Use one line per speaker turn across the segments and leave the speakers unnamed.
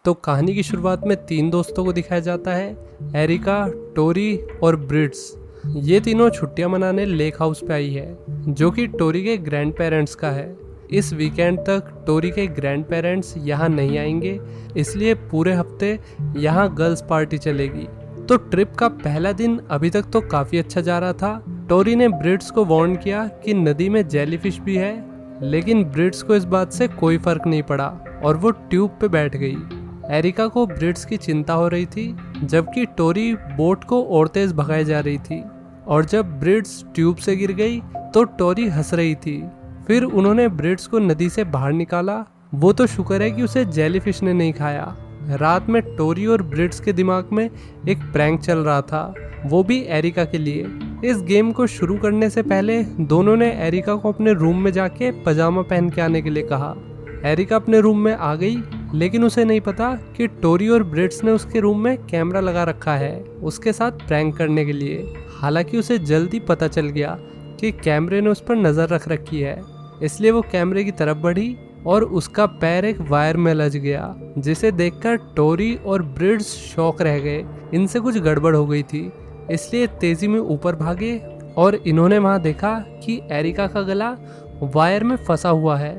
तो कहानी की शुरुआत में 3 दोस्तों को दिखाया जाता है, एरिका, टोरी और ब्रिट्स। ये तीनों छुट्टियां मनाने लेक हाउस पे आई है, जो कि टोरी के ग्रैंड पेरेंट्स का है। इस वीकेंड तक टोरी के ग्रैंड पेरेंट्स यहाँ नहीं आएंगे, इसलिए पूरे हफ्ते यहाँ गर्ल्स पार्टी चलेगी। तो ट्रिप का पहला दिन अभी तक तो काफी अच्छा जा रहा था। टोरी ने ब्रिट्स को वार्न किया कि नदी में जेलीफिश भी है, लेकिन ब्रिट्स को इस बात से कोई फर्क नहीं पड़ा और वो ट्यूब पे बैठ गई। एरिका को ब्रिट्स की चिंता हो रही थी, जबकि टोरी बोट को और तेज भगाई जा रही थी। और जब ब्रिट्स ट्यूब से गिर गई तो टोरी हंस रही थी। फिर उन्होंने ब्रिट्स को नदी से बाहर निकाला। वो तो शुक्र है कि उसे जेलीफिश ने नहीं खाया। रात में टोरी और ब्रिट्स के दिमाग में एक प्रैंक चल रहा था, वो भी एरिका के लिए। इस गेम को शुरू करने से पहले दोनों ने एरिका को अपने रूम में जाके पजामा पहन के आने के लिए कहा। एरिका अपने रूम में आ गई, लेकिन उसे नहीं पता कि टोरी और ब्रिट्स ने उसके रूम में कैमरा लगा रखा है उसके साथ प्रैंक करने के लिए। हालांकि उसे जल्दी पता चल गया कि कैमरे ने उस पर नजर रख रखी है, इसलिए वो कैमरे की तरफ बढ़ी और उसका पैर एक वायर में लग गया, जिसे देखकर टोरी और ब्रिट्स शॉक रह गए। इनसे कुछ गड़बड़ हो गई थी, इसलिए तेजी में ऊपर भागे और इन्होंने वहां देखा कि एरिका का गला वायर में फंसा हुआ है।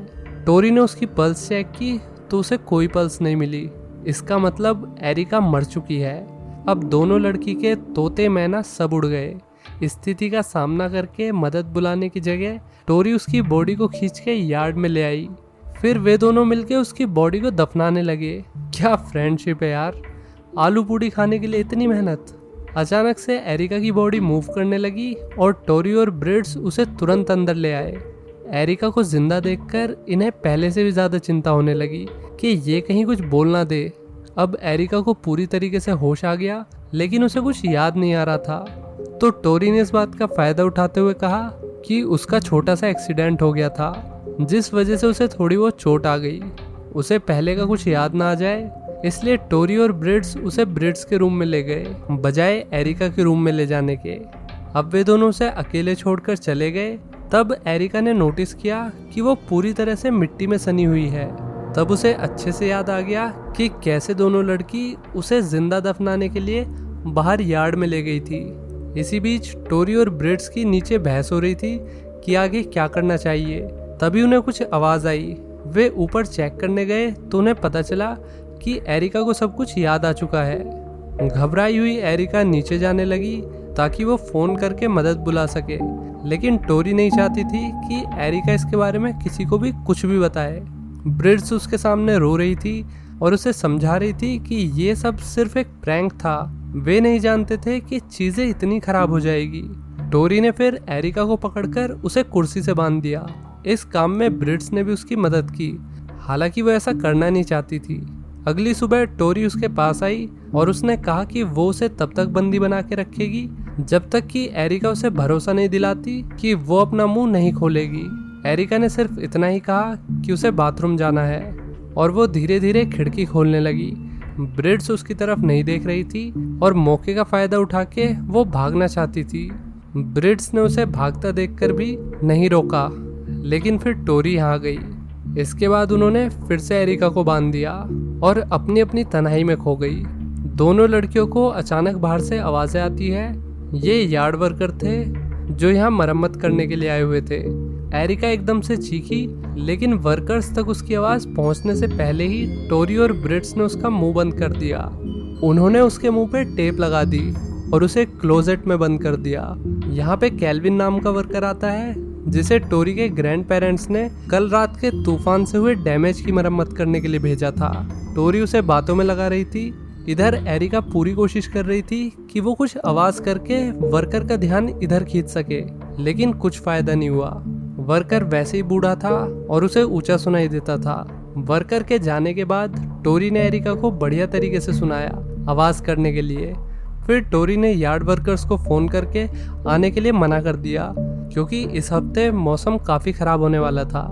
टोरी ने उसकी पल्स चेक की तो उसे कोई पल्स नहीं मिली। इसका मतलब एरिका मर चुकी है। अब दोनों लड़की के तोते मैना सब उड़ गए। स्थिति का सामना करके मदद बुलाने की जगह टोरी उसकी बॉडी को खींच के यार्ड में ले आई। फिर वे दोनों मिलके उसकी बॉडी को दफनाने लगे। क्या फ्रेंडशिप है यार, आलू पूड़ी खाने के लिए इतनी मेहनत। अचानक से एरिका की बॉडी मूव करने लगी और टोरी और ब्रिट्स उसे तुरंत अंदर ले आए। एरिका को जिंदा देखकर इन्हें पहले से भी ज्यादा चिंता होने लगी कि ये कहीं कुछ बोल ना दे। अब एरिका को पूरी तरीके से होश आ गया, लेकिन उसे कुछ याद नहीं आ रहा था। तो टोरी ने इस बात का फायदा उठाते हुए कहा कि उसका छोटा सा एक्सीडेंट हो गया था, जिस वजह से उसे थोड़ी बहुत चोट आ गई। उसे पहले का कुछ याद ना आ जाए, इसलिए टोरी और ब्रिट्स उसे ब्रिट्स के रूम में ले गए, बजाय एरिका के रूम में ले जाने के। अब वे दोनों उसे अकेले छोड़कर चले गए। तब एरिका ने नोटिस किया कि वो पूरी तरह से मिट्टी में सनी हुई है। तब उसे अच्छे से याद आ गया कि कैसे दोनों लड़की उसे जिंदा दफनाने के लिए बाहर यार्ड में ले गई थी। इसी बीच टोरी और ब्रिट्स की नीचे बहस हो रही थी कि आगे क्या करना चाहिए। तभी उन्हें कुछ आवाज आई। वे ऊपर चेक करने गए तो उन्हें पता चला कि एरिका को सब कुछ याद आ चुका है। घबराई हुई एरिका नीचे जाने लगी ताकि वो फोन करके मदद बुला सके, लेकिन टोरी नहीं चाहती थी कि एरिका इसके बारे में किसी को भी कुछ भी बताए। ब्रिट्स उसके सामने रो रही थी और उसे समझा रही थी कि ये सब सिर्फ एक प्रैंक था। वे नहीं जानते थे कि चीजें इतनी खराब हो जाएगी। टोरी ने फिर एरिका को पकड़कर उसे कुर्सी से बांध दिया। इस काम में ब्रिट्स ने भी उसकी मदद की, हालांकि वो ऐसा करना नहीं चाहती थी। अगली सुबह टोरी उसके पास आई और उसने कहा कि वो उसे तब तक बंदी बना के रखेगी जब तक कि एरिका उसे भरोसा नहीं दिलाती कि वो अपना मुंह नहीं खोलेगी। एरिका ने सिर्फ इतना ही कहा कि उसे बाथरूम जाना है और वो धीरे धीरे खिड़की खोलने लगी। ब्रिट्स उसकी तरफ नहीं देख रही थी और मौके का फायदा उठा के वो भागना चाहती थी। ब्रिट्स ने उसे भागता देखकर भी नहीं रोका, लेकिन फिर टोरी यहाँ गई। इसके बाद उन्होंने फिर से एरिका को बांध दिया और अपनी अपनी तन्हाई में खो गई। दोनों लड़कियों को अचानक बाहर से आवाजें आती है। ये यार्ड वर्कर थे जो यहाँ मरम्मत करने के लिए आए हुए थे। एरिका एकदम से चीखी, लेकिन वर्कर्स तक उसकी आवाज पहुंचने से पहले ही टोरी और ब्रिट्स ने उसका मुंह बंद कर दिया। उन्होंने उसके मुंह पे टेप लगा दी और उसे क्लोजेट में बंद कर दिया। यहाँ पे कैल्विन नाम का वर्कर आता है, जिसे टोरी के ग्रैंड पेरेंट्स ने कल रात के तूफान से हुए डैमेज की मरम्मत करने के लिए भेजा था। टोरी उसे बातों में लगा रही थी। इधर एरिका पूरी कोशिश कर रही थी कि वो कुछ आवाज करके वर्कर का ध्यान इधर खींच सके, लेकिन कुछ फायदा नहीं हुआ। वर्कर वैसे ही बूढ़ा था और उसे ऊंचा सुनाई देता था। वर्कर के जाने के बाद टोरी ने एरिका को बढ़िया तरीके से सुनाया आवाज करने के लिए। फिर टोरी ने यार्ड वर्कर्स को फोन करके आने के लिए मना कर दिया, क्योंकि इस हफ्ते मौसम काफी खराब होने वाला था।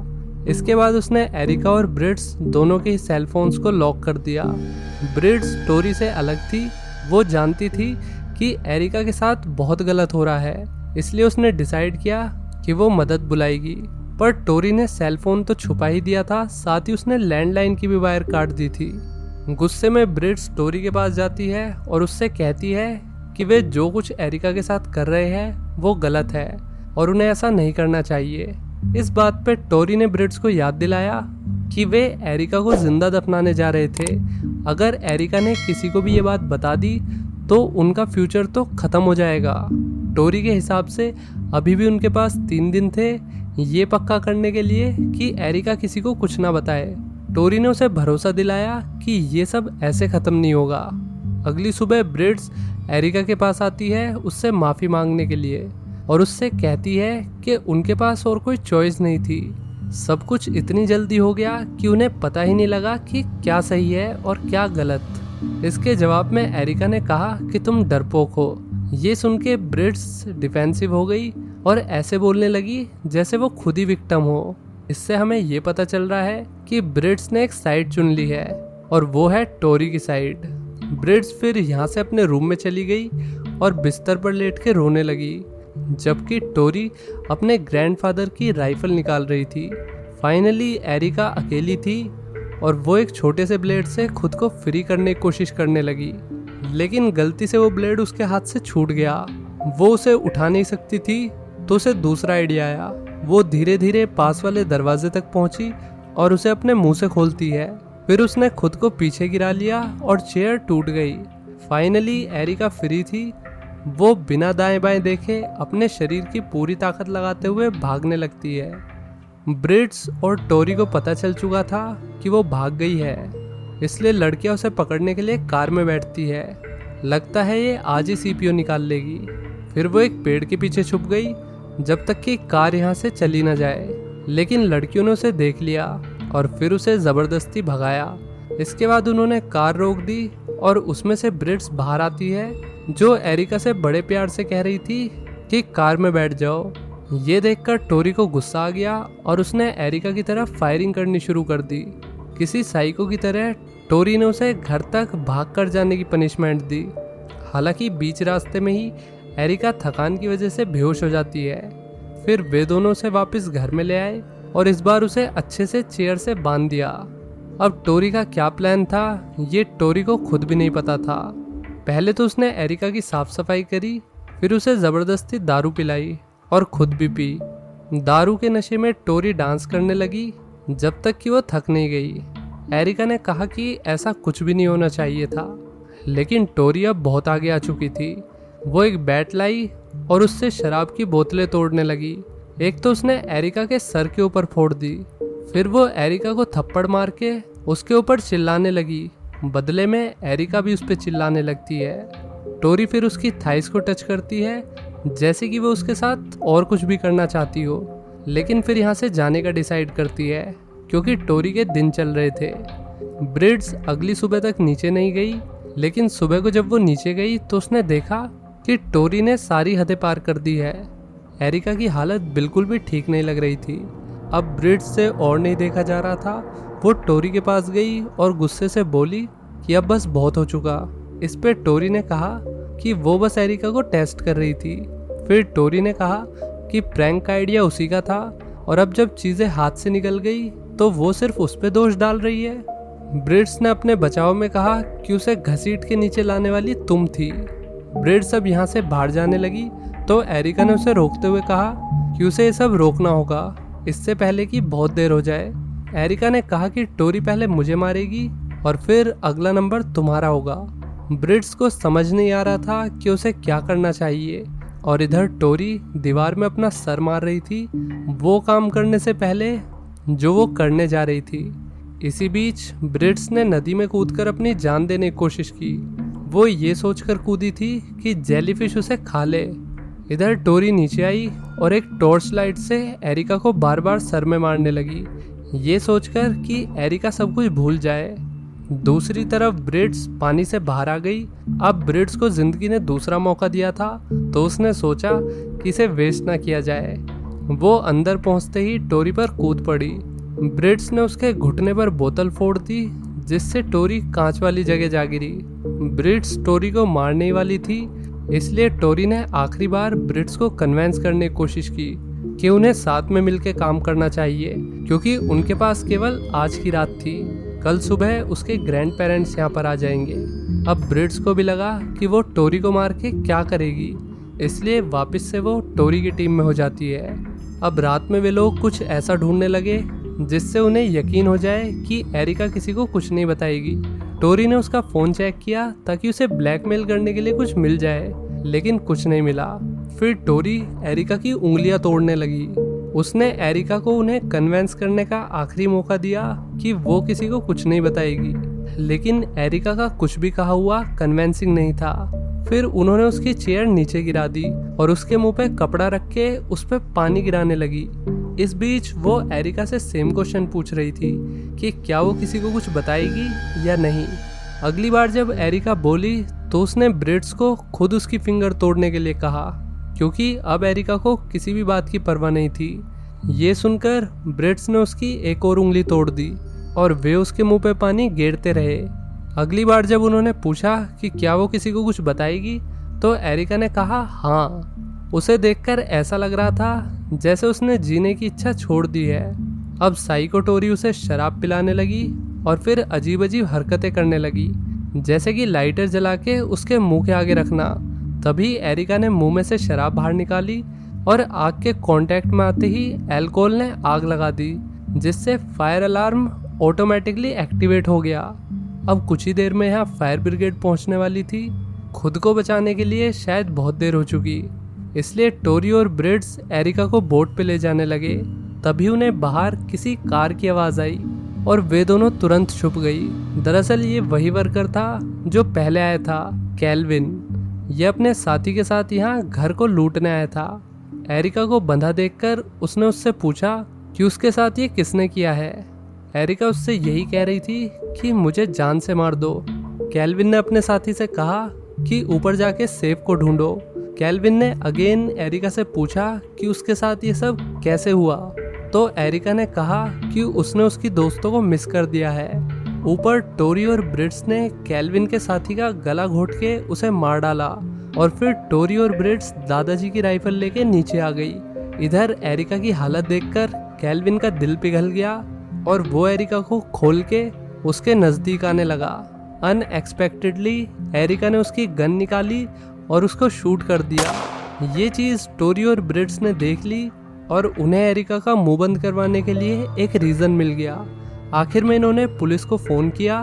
इसके बाद उसने एरिका और ब्रिट्स दोनों के सेल फोन्स को लॉक कर दिया। ब्रिट्स टोरी से अलग थी। वो जानती थी कि एरिका के साथ बहुत गलत हो रहा है, इसलिए उसने डिसाइड किया कि वो मदद बुलाएगी। पर टोरी ने सेल फोन तो छुपा ही दिया था, साथ ही उसने लैंडलाइन की भी वायर काट दी थी। गुस्से में ब्रिट्स टोरी के पास जाती है और उससे कहती है कि वे जो कुछ एरिका के साथ कर रहे हैं वो गलत है और उन्हें ऐसा नहीं करना चाहिए। इस बात पे टोरी ने ब्रिट्स को याद दिलाया कि वे एरिका को जिंदा दफनाने जा रहे थे। अगर एरिका ने किसी को भी ये बात बता दी तो उनका फ्यूचर तो खत्म हो जाएगा। टोरी के हिसाब से अभी भी उनके पास 3 दिन थे ये पक्का करने के लिए कि एरिका किसी को कुछ ना बताए। टोरी ने उसे भरोसा दिलाया कि ये सब ऐसे खत्म नहीं होगा। अगली सुबह ब्रिट्स एरिका के पास आती है उससे माफ़ी मांगने के लिए और उससे कहती है कि उनके पास और कोई चॉइस नहीं थी। सब कुछ इतनी जल्दी हो गया कि उन्हें पता ही नहीं लगा कि क्या सही है और क्या गलत। इसके जवाब में एरिका ने कहा कि तुम डरपोक हो। ये सुन के ब्रिट्स डिफेंसिव हो गई और ऐसे बोलने लगी जैसे वो खुद ही विक्टिम हो। इससे हमें ये पता चल रहा है कि ब्रिट्स ने एक साइड चुन ली है और वो है टोरी की साइड। ब्रिट्स फिर यहाँ से अपने रूम में चली गई और बिस्तर पर लेट के रोने लगी, जबकि टोरी अपने ग्रैंडफादर की राइफल निकाल रही थी। फाइनली एरिका अकेली थी और वो एक छोटे से ब्लेड से खुद को फ्री करने की कोशिश करने लगी, लेकिन गलती से वो ब्लेड उसके हाथ से छूट गया। वो उसे उठा नहीं सकती थी तो उसे दूसरा आइडिया आया। वो धीरे धीरे पास वाले दरवाजे तक पहुंची और उसे अपने मुंह से खोलती है। फिर उसने खुद को पीछे गिरा लिया और चेयर टूट गई। फाइनली एरिका फ्री थी। वो बिना दाएं बाएं देखे अपने शरीर की पूरी ताकत लगाते हुए भागने लगती है। ब्रिट्स और टोरी को पता चल चुका था कि वो भाग गई है, इसलिए लड़कियां उसे पकड़ने के लिए कार में बैठती है। लगता है ये आज ही सीपीयू निकाल लेगी। फिर वो एक पेड़ के पीछे छुप गई जब तक कि कार यहाँ से चली न जाए, लेकिन लड़कियों ने उसे देख लिया और फिर उसे ज़बरदस्ती भगाया। इसके बाद उन्होंने कार रोक दी और उसमें से ब्रिट्स बाहर आती है, जो एरिका से बड़े प्यार से कह रही थी कि कार में बैठ जाओ। ये देखकर टोरी को गुस्सा आ गया और उसने एरिका की तरफ फायरिंग करनी शुरू कर दी। किसी साइको की तरह टोरी ने उसे घर तक भागकर जाने की पनिशमेंट दी। हालांकि बीच रास्ते में ही एरिका थकान की वजह से बेहोश हो जाती है। फिर वे दोनों उसे वापस घर में ले आए और इस बार उसे अच्छे से चेयर से बांध दिया। अब टोरी का क्या प्लान था ये टोरी को खुद भी नहीं पता था। पहले तो उसने एरिका की साफ सफाई करी, फिर उसे ज़बरदस्ती दारू पिलाई और खुद भी पी। दारू के नशे में टोरी डांस करने लगी जब तक कि वो थक नहीं गई। एरिका ने कहा कि ऐसा कुछ भी नहीं होना चाहिए था, लेकिन टोरी अब बहुत आगे आ चुकी थी। वो एक बैट लाई और उससे शराब की बोतलें तोड़ने लगी। एक तो उसने एरिका के सर के ऊपर फोड़ दी, फिर वो एरिका को थप्पड़ मार के उसके ऊपर चिल्लाने लगी। बदले में एरिका भी उस पर चिल्लाने लगती है। टोरी फिर उसकी थाइस को टच करती है जैसे कि वो उसके साथ और कुछ भी करना चाहती हो, लेकिन फिर यहाँ से जाने का डिसाइड करती है क्योंकि टोरी के दिन चल रहे थे। ब्रिट्स अगली सुबह तक नीचे नहीं गई, लेकिन सुबह को जब वो नीचे गई तो उसने देखा कि टोरी ने सारी हदें पार कर दी है। एरिका की हालत बिल्कुल भी ठीक नहीं लग रही थी। अब ब्रिट्स से और नहीं देखा जा रहा था। वो टोरी के पास गई और गुस्से से बोली कि अब बस बहुत हो चुका। इस पे टोरी ने कहा कि वो बस एरिका को टेस्ट कर रही थी। फिर टोरी ने कहा कि प्रैंक का आइडिया उसी का था और अब जब चीज़ें हाथ से निकल गई तो वो सिर्फ उस पर दोष डाल रही है। ब्रिट्स ने अपने बचाव में कहा कि उसे घसीट के नीचे लाने वाली तुम थी। ब्रिट्स अब यहाँ से बाहर जाने लगी तो एरिका ने उसे रोकते हुए कहा कि उसे ये सब रोकना होगा इससे पहले कि बहुत देर हो जाए। एरिका ने कहा कि टोरी पहले मुझे मारेगी और फिर अगला नंबर तुम्हारा होगा। ब्रिट्स को समझ नहीं आ रहा था कि उसे क्या करना चाहिए और इधर टोरी दीवार में अपना सर मार रही थी वो काम करने से पहले जो वो करने जा रही थी। इसी बीच ब्रिट्स ने नदी में कूदकर अपनी जान देने की कोशिश की। वो ये सोचकर कूदी थी कि जेलीफिश उसे खा ले। इधर टोरी नीचे आई और एक टॉर्च लाइट से एरिका को बार बार सर में मारने लगी, ये सोचकर कि एरिका सब कुछ भूल जाए। दूसरी तरफ ब्रिट्स पानी से बाहर आ गई। अब ब्रिट्स को जिंदगी ने दूसरा मौका दिया था तो उसने सोचा कि इसे वेस्ट ना किया जाए। वो अंदर पहुंचते ही टोरी पर कूद पड़ी। ब्रिट्स ने उसके घुटने पर बोतल फोड़ दी जिससे टोरी कांच वाली जगह जा गिरी। ब्रिट्स टोरी को मारने वाली थी, इसलिए टोरी ने आखिरी बार ब्रिट्स को कन्विंस करने की कोशिश की कि उन्हें साथ में मिलकर काम करना चाहिए क्योंकि उनके पास केवल आज की रात थी। कल सुबह उसके ग्रैंड पेरेंट्स यहाँ पर आ जाएंगे। अब ब्रिट्स को भी लगा कि वो टोरी को मार के क्या करेगी, इसलिए वापस से वो टोरी की टीम में हो जाती है। अब रात में वे लोग कुछ ऐसा ढूंढने लगे जिससे उन्हें यकीन हो जाए कि एरिका किसी को कुछ नहीं बताएगी। टोरी ने उसका फ़ोन चेक किया ताकि उसे ब्लैकमेल करने के लिए कुछ मिल जाए, लेकिन कुछ नहीं मिला। फिर टोरी एरिका की उंगलियां तोड़ने लगी। उसने एरिका को उन्हें कन्विंस करने का आखिरी मौका दिया कि वो किसी को कुछ नहीं बताएगी, लेकिन एरिका का कुछ भी कहा हुआ कन्विंसिंग नहीं था। फिर उन्होंने उसकी चेयर नीचे गिरा दी और उसके मुंह पे कपड़ा रख के उस पे पानी गिराने लगी। इस बीच वो एरिका से सेम क्वेश्चन पूछ रही थी कि क्या वो किसी को कुछ बताएगी या नहीं। अगली बार जब एरिका बोली तो उसने ब्रिट्स को खुद उसकी फिंगर तोड़ने के लिए कहा, क्योंकि अब एरिका को किसी भी बात की परवाह नहीं थी। ये सुनकर ब्रिट्स ने उसकी एक और उंगली तोड़ दी और वे उसके मुंह पे पानी गेरते रहे। अगली बार जब उन्होंने पूछा कि क्या वो किसी को कुछ बताएगी तो एरिका ने कहा हाँ। उसे देखकर ऐसा लग रहा था जैसे उसने जीने की इच्छा छोड़ दी है। अब साइको टोरी उसे शराब पिलाने लगी और फिर अजीब अजीब हरकतें करने लगी, जैसे कि लाइटर जला के उसके मुंह के आगे रखना। तभी एरिका ने मुंह में से शराब बाहर निकाली और आग के कांटेक्ट में आते ही अल्कोहल ने आग लगा दी, जिससे फायर अलार्म ऑटोमेटिकली एक्टिवेट हो गया। अब कुछ ही देर में यहाँ फायर ब्रिगेड पहुँचने वाली थी। खुद को बचाने के लिए शायद बहुत देर हो चुकी, इसलिए टोरी और ब्रिट्स एरिका को बोट पे ले जाने लगे। तभी उन्हें बाहर किसी कार की आवाज़ आई और वे दोनों तुरंत छुप गई। दरअसल ये वही वर्कर था जो पहले आया था, कैल्विन। ये अपने साथी के साथ यहाँ घर को लूटने आया था। एरिका को बंधा देखकर उसने उससे पूछा कि उसके साथ ये किसने किया है। एरिका उससे यही कह रही थी कि मुझे जान से मार दो। कैल्विन ने अपने साथी से कहा कि ऊपर जाके सेफ को ढूंढो। कैल्विन ने अगेन एरिका से पूछा कि उसके साथ ये सब कैसे हुआ, तो एरिका ने कहा कि उसने उसकी दोस्तों को मिस कर दिया है। ऊपर टोरी और ब्रिट्स ने कैल्विन के साथी का गला घोट के उसे मार डाला और फिर टोरी और ब्रिट्स दादाजी की राइफल लेके नीचे आ गई। इधर एरिका की हालत देखकर कैल्विन का दिल पिघल गया और वो एरिका को खोल के उसके नज़दीक आने लगा। अनएक्सपेक्टेडली एरिका ने उसकी गन निकाली और उसको शूट कर दिया। ये चीज़ टोरी और ब्रिट्स ने देख ली और उन्हें एरिका का मुंह बंद करवाने के लिए एक रीज़न मिल गया। आखिर में इन्होंने पुलिस को फ़ोन किया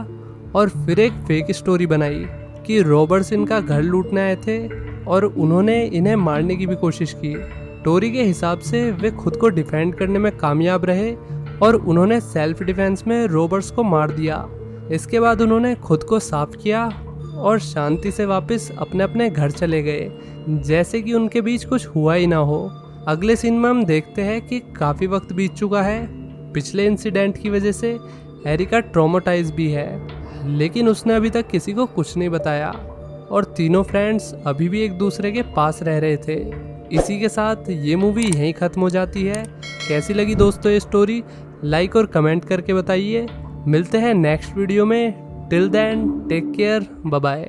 और फिर एक फेक स्टोरी बनाई कि रॉबर्स इनका घर लूटने आए थे और उन्होंने इन्हें मारने की भी कोशिश की। टोरी के हिसाब से वे खुद को डिफेंड करने में कामयाब रहे और उन्होंने सेल्फ डिफेंस में रॉबर्स को मार दिया। इसके बाद उन्होंने खुद को साफ किया और शांति से वापस अपने अपने घर चले गए, जैसे कि उनके बीच कुछ हुआ ही ना हो। अगले सीन में हम देखते हैं कि काफ़ी वक्त बीत चुका है। पिछले इंसिडेंट की वजह से एरिका ट्रॉमाटाइज भी है, लेकिन उसने अभी तक किसी को कुछ नहीं बताया और तीनों फ्रेंड्स अभी भी एक दूसरे के पास रह रहे थे। इसी के साथ ये मूवी यहीं ख़त्म हो जाती है। कैसी लगी दोस्तों ये स्टोरी, लाइक और कमेंट करके बताइए। मिलते हैं नेक्स्ट वीडियो में। Till then take care, bye bye.